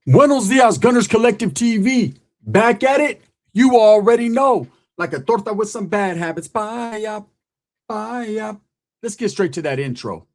Buenos dias, Gunners Collective TV. Back at it? You already know. Like a torta with some bad habits. Bye up, bye up. Let's get straight to that intro.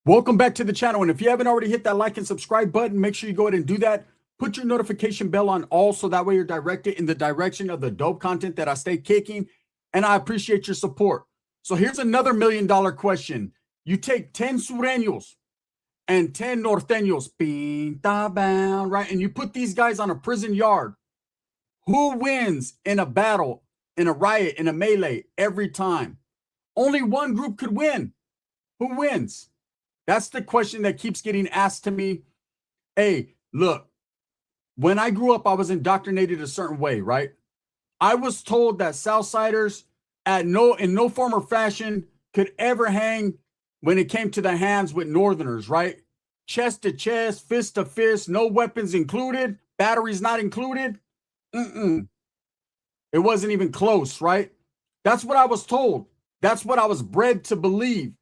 Welcome back to the channel. And if you haven't already hit that like and subscribe button, make sure you go ahead and do that. Put your notification bell on all so that way you're directed in the direction of the dope content that I stay kicking. And I appreciate your support. So here's another $1 million question. You take 10 Surenos and 10 Nortenos, pinta bound, right? And you put these guys on a prison yard. Who wins in a battle, in a riot, in a melee every time? Only one group could win. Who wins? That's the question that keeps getting asked to me. Hey, look, when I grew up, I was indoctrinated a certain way, right? I was told that Southsiders in no form or fashion could ever hang when it came to the hands with Northerners, right? Chest to chest, fist to fist, no weapons included, batteries not included. It wasn't even close, right? That's what I was told. That's what I was bred to believe.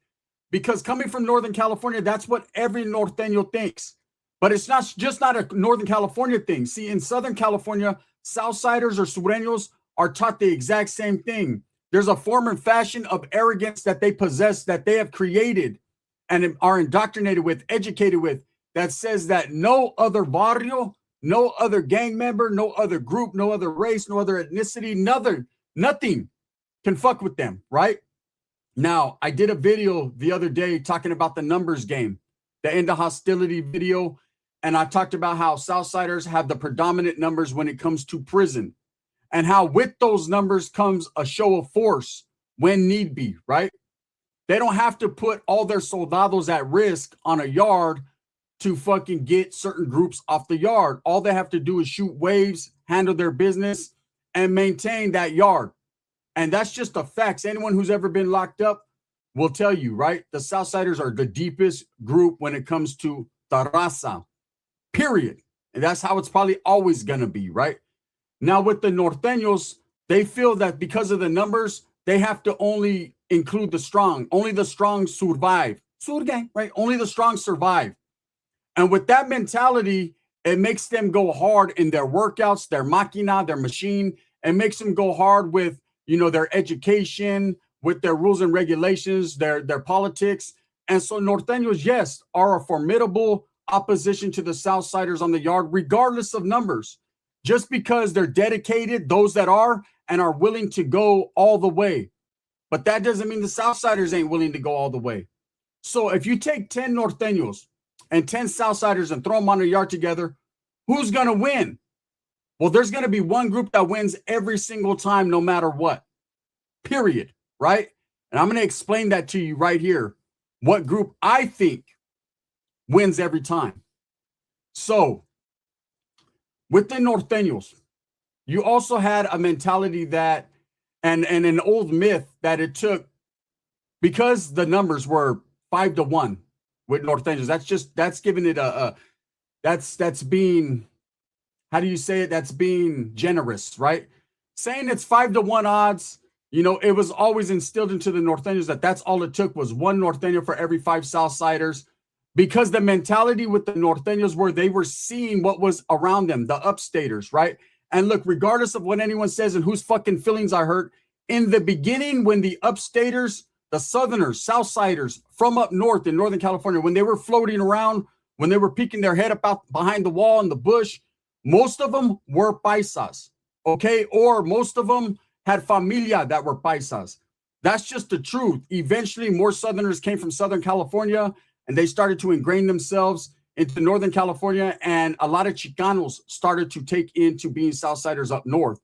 Because coming from Northern California, that's what every Norteño thinks. But it's not just not a Northern California thing. See, in Southern California, Southsiders or Surenos are taught the exact same thing. There's a form and fashion of arrogance that they possess, that they have created and are indoctrinated with, educated with, that says that no other barrio, no other gang member, no other group, no other race, no other ethnicity, nothing can fuck with them, right? Now, I did a video the other day talking about the numbers game, the end of hostility video, and I talked about how Southsiders have the predominant numbers when it comes to prison, and how with those numbers comes a show of force when need be, right? They don't have to put all their soldados at risk on a yard to fucking get certain groups off the yard. All they have to do is shoot waves, handle their business, and maintain that yard. And that's just the facts. Anyone who's ever been locked up will tell you, right? The Southsiders are the deepest group when it comes to the raza, period. And that's how it's probably always going to be, right? Now, with the Norteños, they feel that because of the numbers, they have to only include the strong. Only the strong survive. Surgang, right? Only the strong survive. And with that mentality, it makes them go hard in their workouts, their máquina, their machine. It makes them go hard with, you know, their education, with their rules and regulations, their politics. And so Norteños, yes, are a formidable opposition to the Southsiders on the yard, regardless of numbers, just because they're dedicated, those that are, and are willing to go all the way. But that doesn't mean the Southsiders ain't willing to go all the way. So if you take 10 Norteños and 10 Southsiders and throw them on a yard together, who's going to win? Well, there's going to be one group that wins every single time, no matter what, period, right? And I'm going to explain that to you right here, what group I think wins every time. So with the Norteños, you also had a mentality that, and an old myth that it took, because the numbers were 5-1 with Norteños. That's giving it that's being, how do you say it? That's being generous, right? Saying it's 5-1 odds, you know, it was always instilled into the Norteños that that's all it took was one Norteño for every 5 Southsiders, because the mentality with the Norteños were they were seeing what was around them, the upstaters, right? And look, regardless of what anyone says and whose fucking feelings I hurt, in the beginning, when the upstaters, the Southerners, Southsiders from up north in Northern California, when they were floating around, when they were peeking their head up out behind the wall in the bush, most of them were paisas, okay? Or most of them had familia that were paisas. That's just the truth. Eventually, more Southerners came from Southern California, and they started to ingrain themselves into Northern California, and a lot of Chicanos started to take into being Southsiders up north.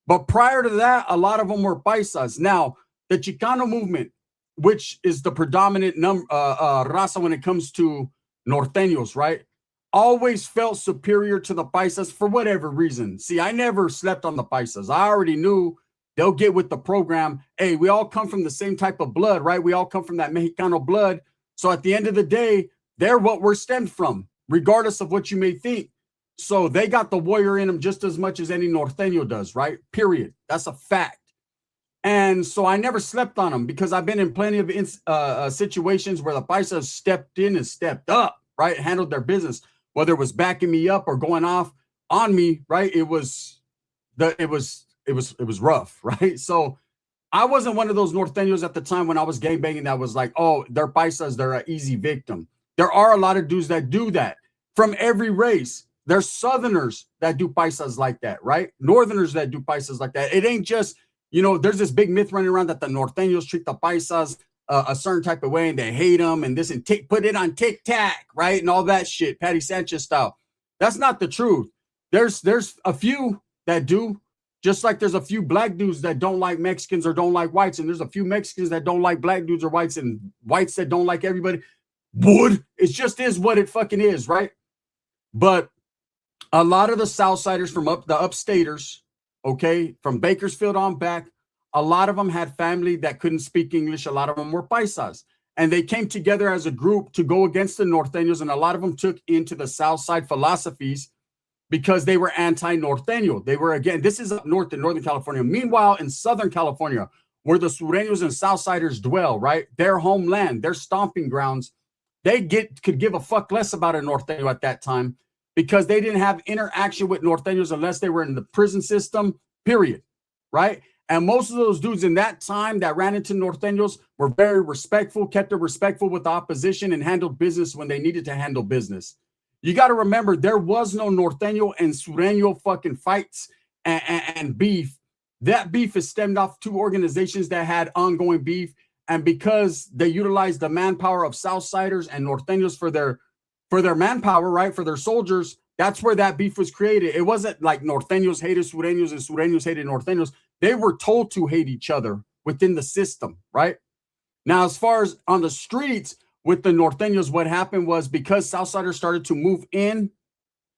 But prior to that, a lot of them were paisas. Now, the Chicano movement, which is the predominant raza when it comes to Norteños, right? Always felt superior to the paisas for whatever reason. See, I never slept on the paisas. I already knew they'll get with the program. Hey, we all come from the same type of blood, right? We all come from that Mexicano blood. So at the end of the day, they're what we're stemmed from, regardless of what you may think. So they got the warrior in them just as much as any Norteño does, right? Period. That's a fact. And so I never slept on them because I've been in plenty of situations where the paisas stepped in and stepped up, right? Handled their business, whether it was backing me up or going off on me, right? It was rough, right? So I wasn't one of those Norteños at the time when I was gangbanging that was like, oh, they're paisas, they're an easy victim. There are a lot of dudes that do that from every race. There's Southerners that do paisas like that, right? Northerners that do paisas like that. It ain't just, you know, there's this big myth running around that the Norteños treat the paisas a certain type of way and they hate them and this and put it on tic-tac, right? And all that shit, Patty Sanchez style. That's not the truth. There's a few that do, just like there's a few black dudes that don't like Mexicans or don't like whites, and there's a few Mexicans that don't like black dudes or whites, and whites that don't like everybody. It just is what it fucking is, right? But a lot of the Southsiders from the upstaters, okay, from Bakersfield on back, a lot of them had family that couldn't speak English. A lot of them were paisas. And they came together as a group to go against the Norteños, and a lot of them took into the Southside philosophies because they were anti-Norteño. They were, again, this is up north in Northern California. Meanwhile, in Southern California, where the Surenos and Southsiders dwell, right, their homeland, their stomping grounds, they could give a fuck less about a Norteño at that time because they didn't have interaction with Norteños unless they were in the prison system, period, right? And most of those dudes in that time that ran into Norteños were very respectful, kept it respectful with the opposition, and handled business when they needed to handle business. You got to remember, there was no Norteño and Sureno fucking fights and beef. That beef is stemmed off two organizations that had ongoing beef. And because they utilized the manpower of Southsiders and Norteños for their manpower, right, for their soldiers, that's where that beef was created. It wasn't like Norteños hated Surenos and Surenos hated Norteños. They were told to hate each other within the system, right? Now, as far as on the streets, with the Norteños, what happened was because Southsiders started to move in,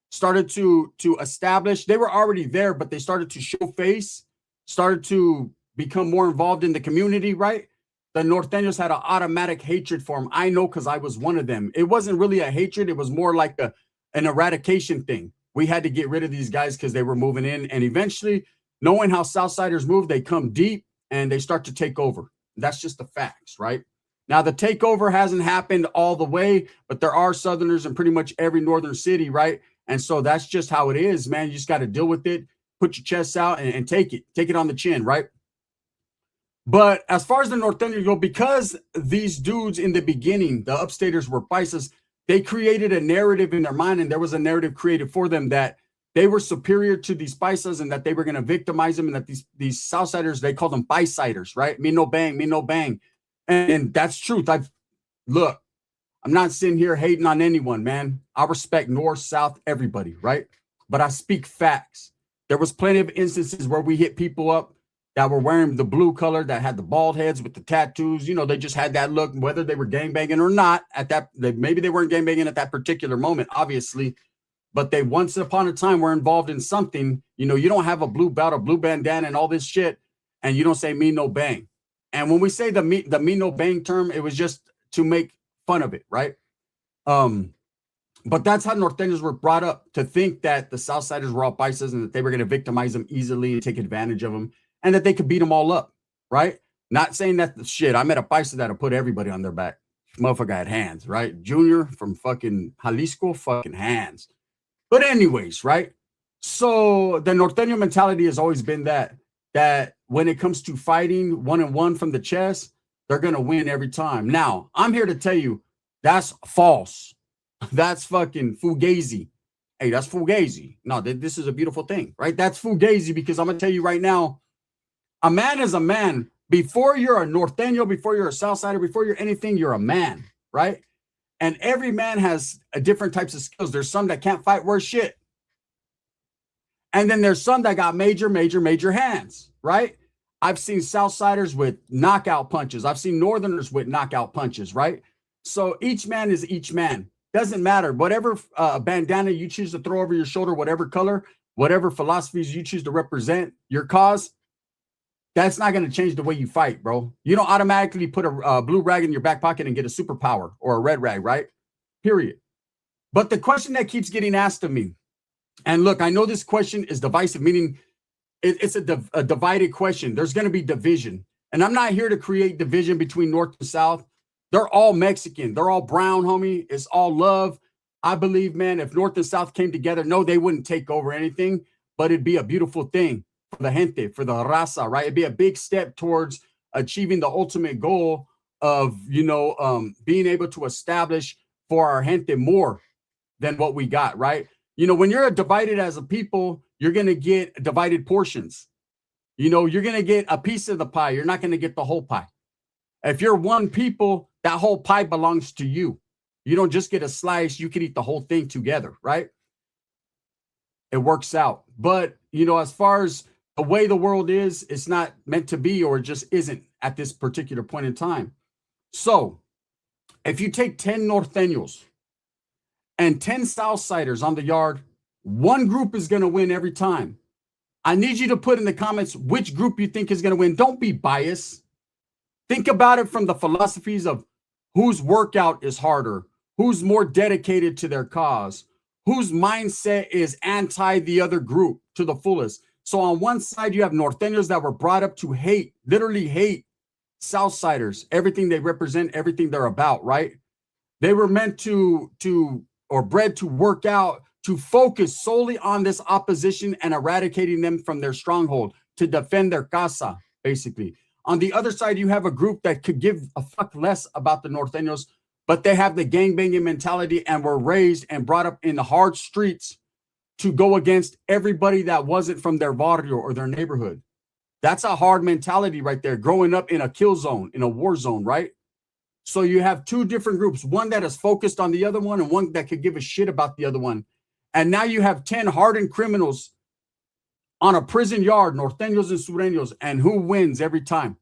started to establish, they were already there, but they started to show face, started to become more involved in the community, right? The Norteños had an automatic hatred for them. I know because I was one of them. It wasn't really a hatred. It was more like an eradication thing. We had to get rid of these guys because they were moving in. And eventually, knowing how Southsiders move, they come deep and they start to take over. That's just the facts, right? Now, the takeover hasn't happened all the way, but there are Southerners in pretty much every northern city, right? And so that's just how it is, man. You just got to deal with it, put your chest out and take it on the chin, right? But as far as the Norteños go, because these dudes in the beginning, the upstaters were paisas, they created a narrative in their mind, and there was a narrative created for them that they were superior to these paisas and that they were going to victimize them, and that these Southsiders, they call them paisiders, right? Me no bang, me no bang. And that's truth. I'm not sitting here hating on anyone, man. I respect North, South, everybody, right? But I speak facts. There was plenty of instances where we hit people up that were wearing the blue color, that had the bald heads with the tattoos. You know, they just had that look, whether they were gangbanging or not at that. Maybe they weren't gangbanging at that particular moment, obviously, but they once upon a time were involved in something. You know, you don't have a blue belt, a blue bandana, and all this shit, and you don't say me no bang. And when we say the me no bang term, it was just to make fun of it, right? But that's how Norteños were brought up, to think that the Southsiders were all paisas and that they were going to victimize them easily and take advantage of them, and that they could beat them all up, right? Not saying that the shit. I met a paisa that'll put everybody on their back. Motherfucker had hands, right? Junior from fucking Jalisco, fucking hands. But anyways, right? So the Norteño mentality has always been that when it comes to fighting one-on-one from the chest, they're going to win every time. Now, I'm here to tell you that's false. That's fucking fugazi. Hey, that's fugazi. No, this is a beautiful thing, right? That's fugazi, because I'm going to tell you right now, a man is a man. Before you're a Norteño, before you're a Southsider, before you're anything, you're a man, right? And every man has different types of skills. There's some that can't fight worth shit. And then there's some that got major hands, right? I've seen Southsiders with knockout punches. I've seen Northerners with knockout punches, right? So each man is each man. Doesn't matter. Whatever bandana you choose to throw over your shoulder, whatever color, whatever philosophies you choose to represent your cause, that's not going to change the way you fight, bro. You don't automatically put a blue rag in your back pocket and get a superpower or a red rag, right? Period. But the question that keeps getting asked of me, and look, I know this question is divisive, meaning it's a divided question. There's going to be division. And I'm not here to create division between North and South. They're all Mexican. They're all brown, homie. It's all love. I believe, man, if North and South came together, no, they wouldn't take over anything, but it'd be a beautiful thing for the gente, for the raza, right? It'd be a big step towards achieving the ultimate goal of, being able to establish for our gente more than what we got, right? When you're divided as a people, you're going to get divided portions. You're going to get a piece of the pie. You're not going to get the whole pie. If you're one people, that whole pie belongs to you. You don't just get a slice. You can eat the whole thing together, right? It works out. But, as far as the way the world is, it's not meant to be, or it just isn't at this particular point in time. So if you take 10 Nortenos and 10 Southsiders on the yard, one group is going to win every time. I need you to put in the comments which group you think is going to win. Don't be biased. Think about it from the philosophies of whose workout is harder, who's more dedicated to their cause, whose mindset is anti the other group to the fullest. So on one side, you have Norteños that were brought up to hate, literally hate Southsiders, everything they represent, everything they're about, right? They were meant to or bred to work out, to focus solely on this opposition and eradicating them from their stronghold, to defend their casa, basically. On the other side, you have a group that could give a fuck less about the Norteños, but they have the gangbanging mentality and were raised and brought up in the hard streets to go against everybody that wasn't from their barrio or their neighborhood. That's a hard mentality right there, growing up in a kill zone, in a war zone, right? So you have two different groups, one that is focused on the other one and one that could give a shit about the other one. And now you have 10 hardened criminals on a prison yard, Norteños and Surenos, and who wins every time?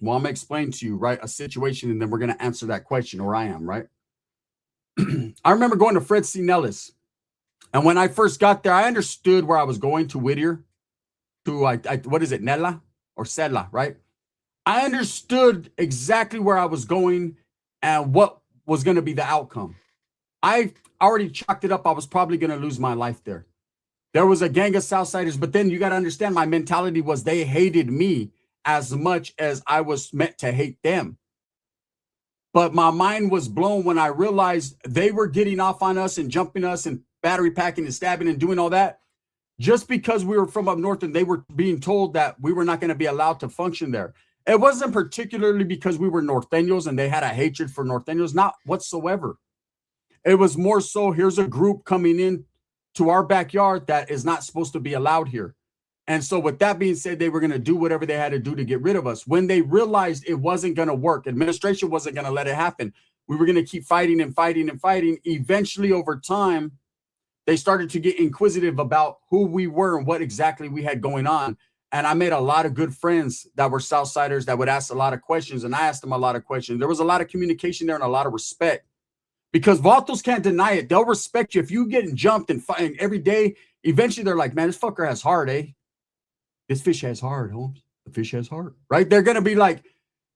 Well, I'm going to explain to you, right, a situation, and then we're going to answer that question, or I am, right? I remember going to Fred C. Nellis, and when I first got there, I understood where I was going, to Whittier, to, what is it, Nella or Sela, right? I understood exactly where I was going and what was going to be the outcome. I already chalked it up. I was probably going to lose my life there. There was a gang of Southsiders, but then you got to understand, my mentality was they hated me as much as I was meant to hate them. But my mind was blown when I realized they were getting off on us and jumping us and battery packing and stabbing and doing all that just because we were from up north, and they were being told that we were not going to be allowed to function there. It wasn't particularly because we were Norteños and they had a hatred for Norteños, not whatsoever. It was more so, here's a group coming in to our backyard that is not supposed to be allowed here. And so with that being said, they were going to do whatever they had to do to get rid of us. When they realized it wasn't going to work, administration wasn't going to let it happen. We were going to keep fighting and fighting and fighting. Eventually, over time, they started to get inquisitive about who we were and what exactly we had going on. And I made a lot of good friends that were Southsiders that would ask a lot of questions, and I asked them a lot of questions. There was a lot of communication there and a lot of respect, because Vatos can't deny it. They'll respect you. If you getting jumped and fighting every day, eventually they're like, man, this fucker has heart, eh? This fish has heart, Holmes. The fish has heart, right? They're going to be like,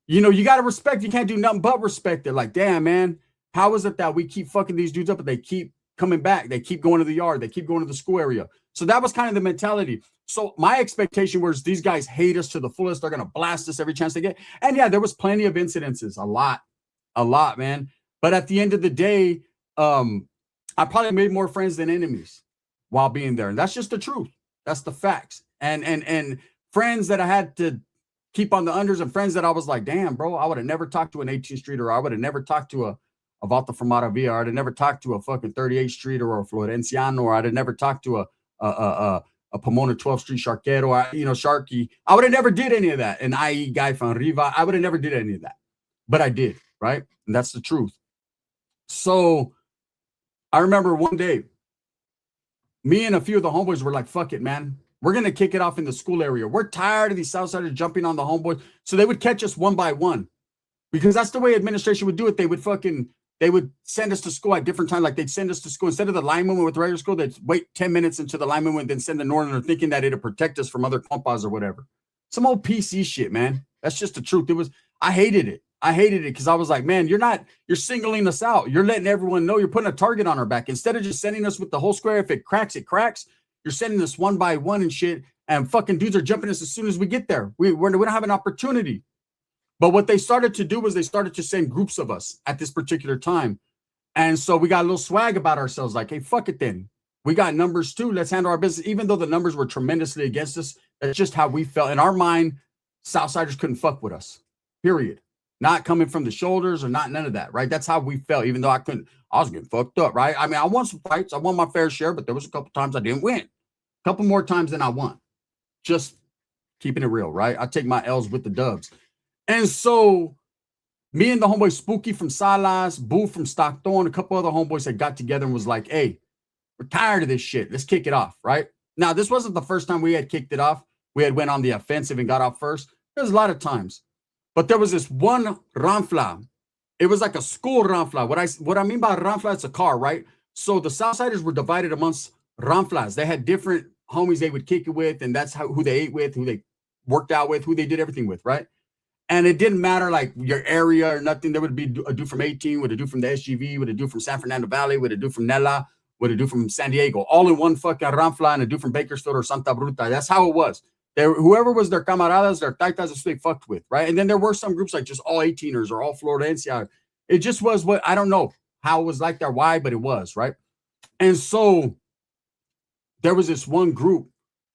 you got to respect. You can't do nothing but respect. They're like, damn, man, how is it that we keep fucking these dudes up and they keep coming back? They keep going to the yard. They keep going to the school area. So that was kind of the mentality. So my expectation was these guys hate us to the fullest. They're going to blast us every chance they get. And yeah, there was plenty of incidences, a lot, man. But at the end of the day, I probably made more friends than enemies while being there. And that's just the truth. That's the facts. And friends that I had to keep on the unders, and friends that I was like, damn, bro, I would have never talked to an 18th Street, or I would have never talked to a Volta Fermata Via, or I'd have never talked to a fucking 38th Street or a Florenciano, or I'd have never talked to a Pomona 12th Street Sharkero, or, Sharky. I would have never did any of that. An IE guy from Riva, I would have never did any of that. But I did, right? And that's the truth. So I remember one day, me and a few of the homeboys were like, fuck it, man. We're going to kick it off in the school area. We're tired of these Southsiders jumping on the homeboys. So they would catch us one by one, because that's the way administration would do it. They would send us to school at different times. Like, they'd send us to school. Instead of the lineman with the regular school, they'd wait 10 minutes until the lineman went, then send the northerner, thinking that it'd protect us from other compas or whatever. some old PC shit, man. That's just the truth. I hated it. I hated it because I was like, man, you're singling us out. You're letting everyone know you're putting a target on our back. Instead of just sending us with the whole square, if it cracks, it cracks. You're sending us one by one and shit. And fucking dudes are jumping us as soon as we get there. We don't have an opportunity. But what they started to do was they started to send groups of us at this particular time. And so we got a little swag about ourselves, like, hey, fuck it then. We got numbers too. Let's handle our business. Even though the numbers were tremendously against us, that's just how we felt. In our mind, Southsiders couldn't fuck with us, period. Not coming from the shoulders or not none of that, right? That's how we felt, even though I was getting fucked up, right? I mean, I won some fights. I won my fair share, but there was a couple times I didn't win. A couple more times than I won. Just keeping it real, right? I take my L's with the dubs. And so me and the homeboy Spooky from Salas, Boo from Stockton, a couple other homeboys that got together and was like, hey, we're tired of this shit. Let's kick it off, right? Now, this wasn't the first time we had kicked it off. We had went on the offensive and got off first. There's a lot of times. But there was this one ranfla. It was like a school ranfla. What I mean by ranfla, it's a car, right? So the Southsiders were divided amongst ranflas. They had different homies they would kick it with, and that's who they ate with, who they worked out with, who they did everything with, right? And it didn't matter like your area or nothing. There would be a dude from 18, would a dude from the SGV, would a dude from San Fernando Valley, would a dude from Nella, would a dude from San Diego, all in one fucking ranfla, and a dude from Bakersfield or Santa Bruta. That's how it was. Whoever was their camaradas, their taitas, that's who they fucked with, right? And then there were some groups like just all 18ers or all Florencia. It just was what, I don't know how it was like there, why, but it was, right? And so there was this one group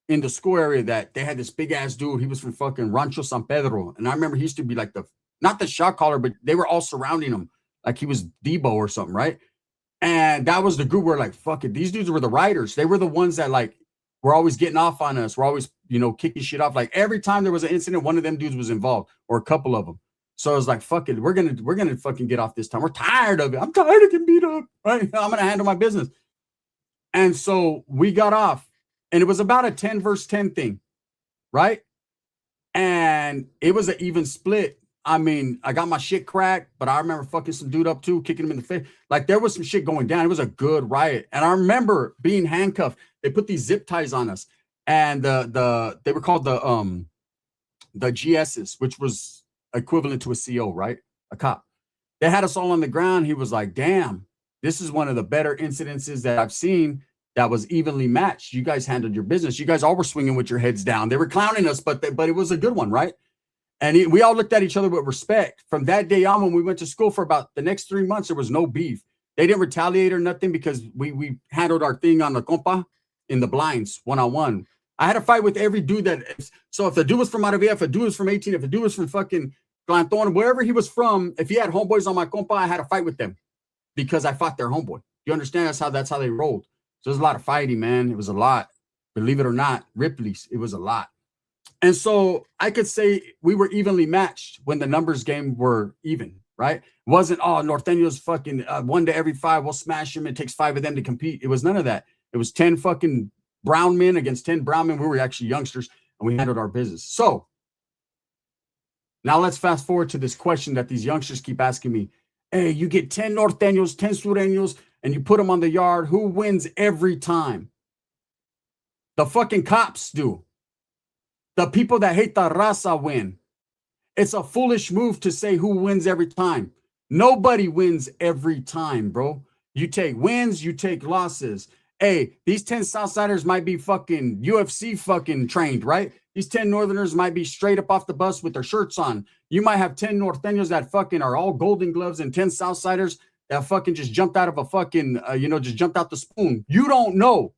in the school area that they had this big ass dude. He was from fucking Rancho San Pedro. And I remember he used to be like not the shot caller, but they were all surrounding him. Like he was Debo or something, right? And that was the group where like, fuck it. These dudes were the riders. They were the ones that like were always getting off on us. We're always, kicking shit off. Like every time there was an incident, one of them dudes was involved or a couple of them. So I was like, fuck it. We're going to fucking get off this time. We're tired of it. I'm tired of getting beat up, right? I'm going to handle my business. And so we got off. And it was about a 10 versus 10 thing, right? And it was an even split. I mean, I got my shit cracked, but I remember fucking some dude up too, kicking him in the face. Like there was some shit going down. It was a good riot. And I remember being handcuffed. They put these zip ties on us. And they were called the GSs, which was equivalent to a CO, right? A cop. They had us all on the ground. He was like, damn, this is one of the better incidences that I've seen that was evenly matched. You guys handled your business. You guys all were swinging with your heads down. They were clowning us, but it was a good one, right? And we all looked at each other with respect. From that day on, when we went to school for about the next 3 months, there was no beef. They didn't retaliate or nothing because we handled our thing on the compa in the blinds, one-on-one. I had a fight with every dude so if the dude was from Maravilla, if a dude was from 18, if a dude was from fucking Clanton, wherever he was from, if he had homeboys on my compa, I had a fight with them because I fought their homeboy. You understand? That's how they rolled. So there's a lot of fighting, man. It was a lot. Believe it or not, Ripley's, it was a lot. And so I could say we were evenly matched when the numbers game were even, right? It wasn't, Nortenos fucking 1 to every 5, we'll smash them. It takes 5 of them to compete. It was none of that. It was 10 fucking brown men against 10 brown men. We were actually youngsters and we handled our business. So now let's fast forward to this question that these youngsters keep asking me. Hey, you get 10 Nortenos, 10 Surenos, and you put them on the yard. Who wins every time? The fucking cops do. The people that hate the raza win. It's a foolish move to say who wins every time. Nobody wins every time, bro. You take wins, you take losses. Hey, these 10 Southsiders might be fucking UFC fucking trained, right? These 10 Northerners might be straight up off the bus with their shirts on. You might have 10 Nortenos that fucking are all golden gloves and 10 Southsiders that fucking just jumped out of a fucking, just jumped out the spoon. You don't know.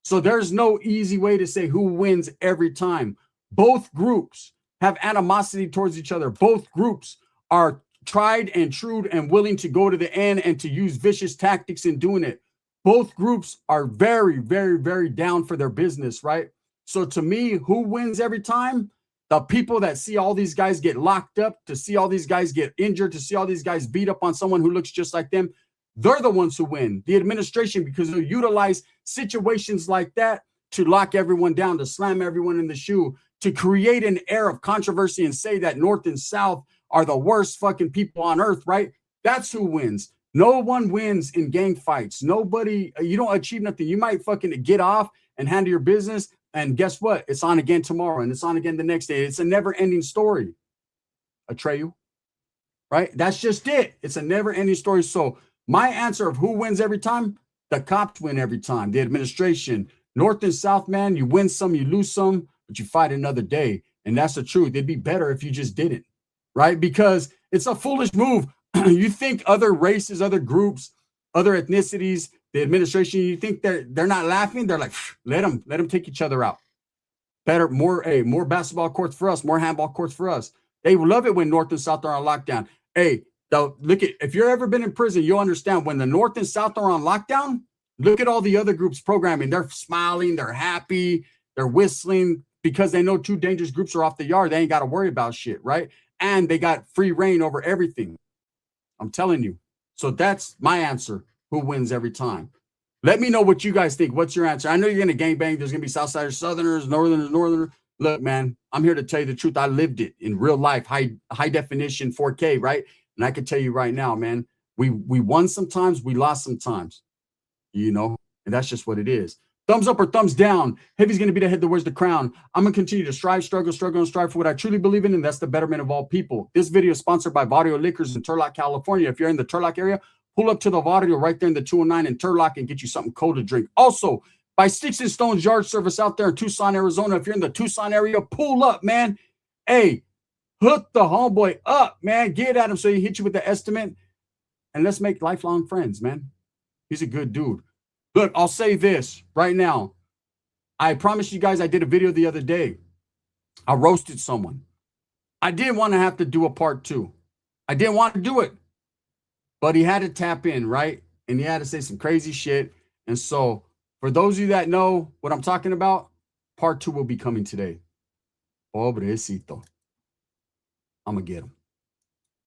So there's no easy way to say who wins every time. Both groups have animosity towards each other. Both groups are tried and true and willing to go to the end and to use vicious tactics in doing it. Both groups are very, very, very down for their business, right? So to me, who wins every time? The people that see all these guys get locked up, to see all these guys get injured, to see all these guys beat up on someone who looks just like them, they're the ones who win. The administration, because they'll utilize situations like that to lock everyone down, to slam everyone in the shoe, to create an air of controversy and say that North and South are the worst fucking people on earth, right? That's who wins. No one wins in gang fights. Nobody, you don't achieve nothing. You might fucking get off and handle your business And guess what? It's on again tomorrow, and it's on again the next day. It's a never-ending story. Atreyu, right? That's just it. It's a never-ending story. So my answer of who wins every time, the cops win every time. The administration, North and South, man, you win some, you lose some, but you fight another day. And that's the truth. It'd be better if you just didn't, right? Because it's a foolish move. You think other races, other groups, other ethnicities, the administration, you think they're not laughing? They're like, let them take each other out. Better, more basketball courts for us, more handball courts for us. They love it when North and South are on lockdown. Hey, look at, if you've ever been in prison, you'll understand when the North and South are on lockdown, look at all the other groups programming. They're smiling, they're happy, they're whistling because they know two dangerous groups are off the yard. They ain't got to worry about shit, right? And they got free reign over everything. I'm telling you. So that's my answer. Who wins every time? Let me know what you guys think. What's your answer? I know you're going to gangbang. There's going to be Southsiders, Southerners, Northerners. Look, man, I'm here to tell you the truth. I lived it in real life, high definition, 4K, right? And I can tell you right now, man, we won sometimes, we lost sometimes, you know, and that's just what it is. Thumbs up or thumbs down. Heavy's going to be the head that wears the crown. I'm going to continue to strive, struggle, and strive for what I truly believe in, and that's the betterment of all people. This video is sponsored by Vario Liquors in Turlock, California. If you're in the Turlock area, pull up to the Vario right there in the 209 in Turlock and get you something cold to drink. Also, by Sticks and Stones Yard Service out there in Tucson, Arizona. If you're in the Tucson area, pull up, man. Hey, hook the homeboy up, man. Get at him so he hit you with the estimate, and let's make lifelong friends, man. He's a good dude. Look, I'll say this right now. I promised you guys I did a video the other day. I roasted someone. I didn't want to have to do a part 2. I didn't want to do it. But he had to tap in, right? And he had to say some crazy shit. And so for those of you that know what I'm talking about, part 2 will be coming today. Pobrecito. I'm going to get him.